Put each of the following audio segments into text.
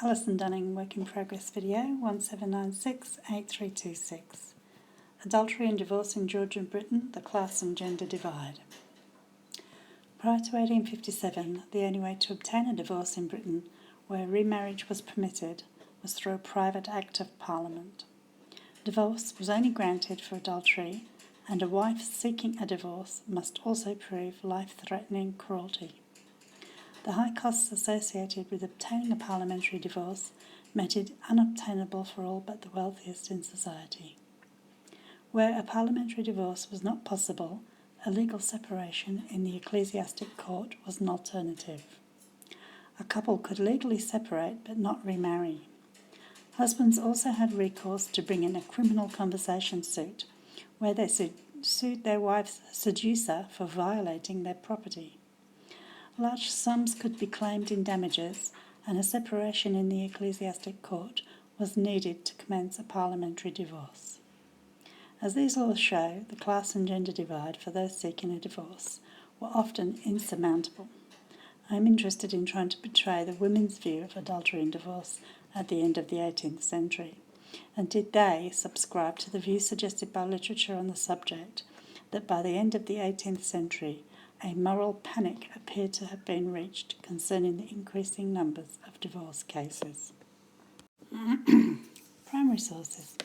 Alison Dunning, Work in Progress video 17968326. Adultery and Divorce in Georgian Britain, the Class and Gender Divide. Prior to 1857, the only way to obtain a divorce in Britain where remarriage was permitted was through a private Act of Parliament. Divorce was only granted for adultery, and a wife seeking a divorce must also prove life-threatening cruelty. The high costs associated with obtaining a parliamentary divorce made it unobtainable for all but the wealthiest in society. Where a parliamentary divorce was not possible, a legal separation in the ecclesiastic court was an alternative. A couple could legally separate but not remarry. Husbands also had recourse to bring in a criminal conversation suit, where they sued their wife's seducer for violating their property. Large sums could be claimed in damages, and a separation in the ecclesiastic court was needed to commence a parliamentary divorce. As these laws show, the class and gender divide for those seeking a divorce were often insurmountable. I am interested in trying to portray the women's view of adultery and divorce at the end of the 18th century, and did they subscribe to the view suggested by literature on the subject that by the end of the 18th century a moral panic appeared to have been reached concerning the increasing numbers of divorce cases. Primary sources.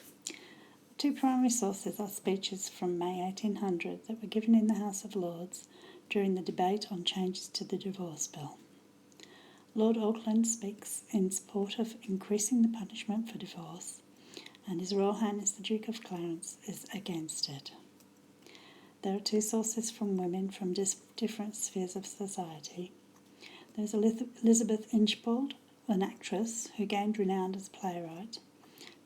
Two primary sources are speeches from May 1800 that were given in the House of Lords during the debate on changes to the Divorce Bill. Lord Auckland speaks in support of increasing the punishment for divorce, and His Royal Highness the Duke of Clarence is against it. There are two sources from women from different spheres of society. There's Elizabeth Inchbald, an actress who gained renown as a playwright.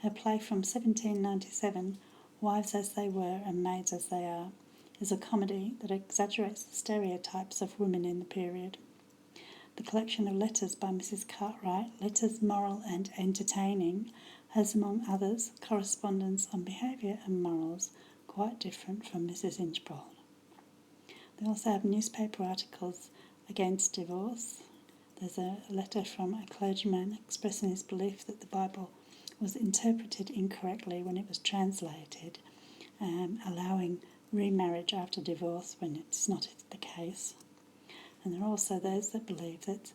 Her play from 1797, Wives as They Were and Maids as They Are, is a comedy that exaggerates the stereotypes of women in the period. The collection of letters by Mrs. Cartwright, Letters Moral and Entertaining, has among others correspondence on behaviour and morals quite different from Mrs. Inchbald. They also have newspaper articles against divorce. There's a letter from a clergyman expressing his belief that the Bible was interpreted incorrectly when it was translated, allowing remarriage after divorce when it's not the case. And there are also those that believe that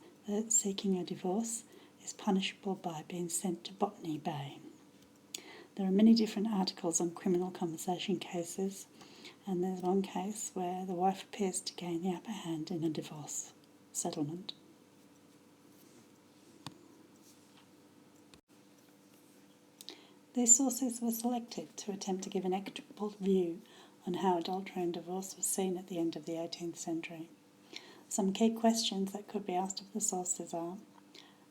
seeking a divorce is punishable by being sent to Botany Bay. There are many different articles on criminal conversation cases, and there's one case where the wife appears to gain the upper hand in a divorce settlement. These sources were selected to attempt to give an equitable view on how adultery and divorce was seen at the end of the 18th century. Some key questions that could be asked of the sources are: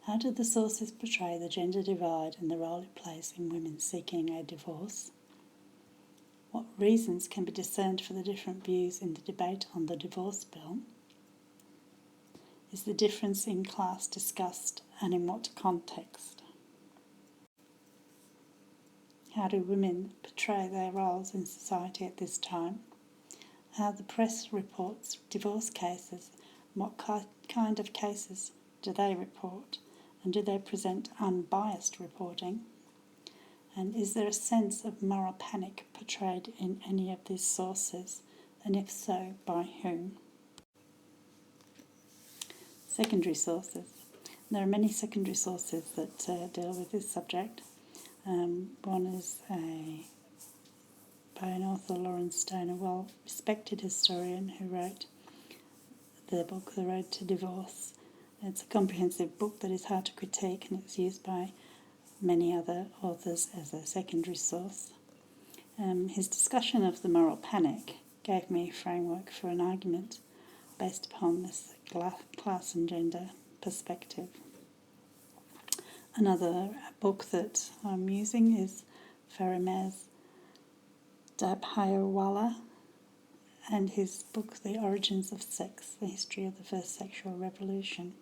how did the sources portray the gender divide and the role it plays in women seeking a divorce? What reasons can be discerned for the different views in the debate on the Divorce Bill? Is the difference in class discussed, and in what context? How do women portray their roles in society at this time? How the press reports divorce cases, and what kind of cases do they report? And do they present unbiased reporting? And is there a sense of moral panic portrayed in any of these sources? And if so, by whom? Secondary sources. There are many secondary sources that deal with this subject. One is by an author, Lawrence Stone, a well-respected historian who wrote the book The Road to Divorce. It's a comprehensive book that is hard to critique, and it's used by many other authors as a secondary source. His discussion of the moral panic gave me a framework for an argument based upon this class and gender perspective. Another book that I'm using is Faramaz Dabhayawala and his book The Origins of Sex, The History of the First Sexual Revolution.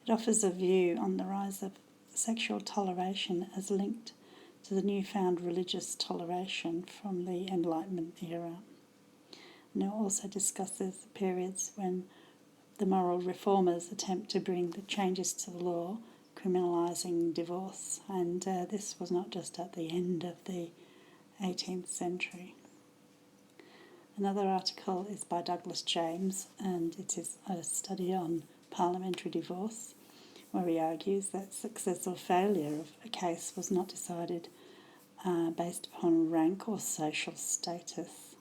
It offers a view on the rise of sexual toleration as linked to the newfound religious toleration from the Enlightenment era. And it also discusses the periods when the moral reformers attempt to bring the changes to the law criminalising divorce, and this was not just at the end of the 18th century. Another article is by Douglas James, and it is a study on parliamentary divorce, where he argues that success or failure of a case was not decided based upon rank or social status.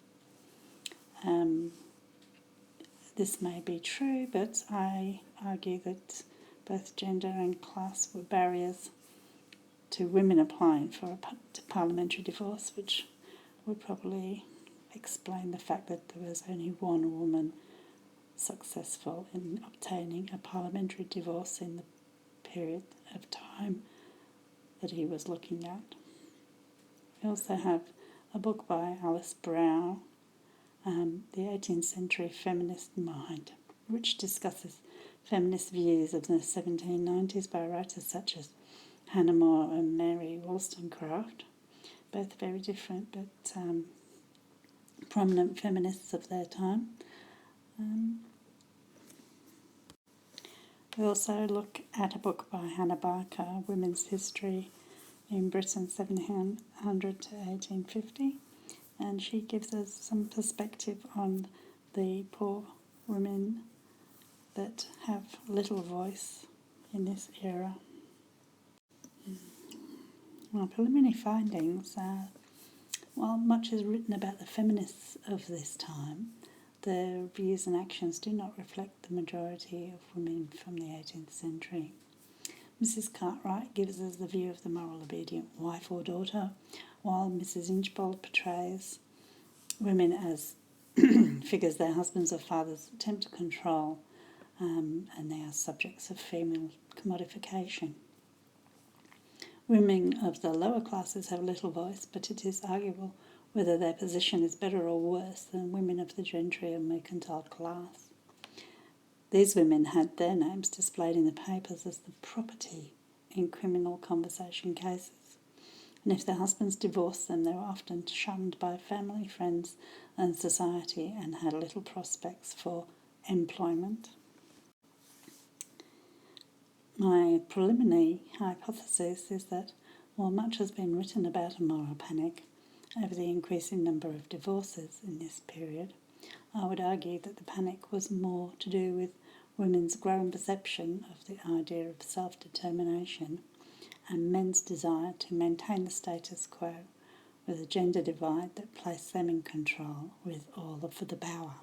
This may be true, but I argue that both gender and class were barriers to women applying for a parliamentary divorce, which would probably explain the fact that there was only one woman successful in obtaining a parliamentary divorce in the period of time that he was looking at. We also have a book by Alice Brown, The 18th Century Feminist Mind, which discusses feminist views of the 1790s by writers such as Hannah More and Mary Wollstonecraft, both very different but prominent feminists of their time. We also look at a book by Hannah Barker, Women's History in Britain 1700 to 1850, and she gives us some perspective on the poor women that have little voice in this era. Well, preliminary findings are, while much is written about the feminists of this time, their views and actions do not reflect the majority of women from the 18th century. Mrs. Cartwright gives us the view of the moral obedient wife or daughter, while Mrs. Inchbald portrays women as figures their husbands or fathers attempt to control, and they are subjects of female commodification. Women of the lower classes have little voice, but it is arguable whether their position is better or worse than women of the gentry or mercantile class. These women had their names displayed in the papers as the property in criminal conversation cases, and if their husbands divorced them, they were often shunned by family, friends and society and had little prospects for employment. My preliminary hypothesis is that while much has been written about a moral panic over the increasing number of divorces in this period, I would argue that the panic was more to do with women's growing perception of the idea of self-determination and men's desire to maintain the status quo with a gender divide that placed them in control with all of the power.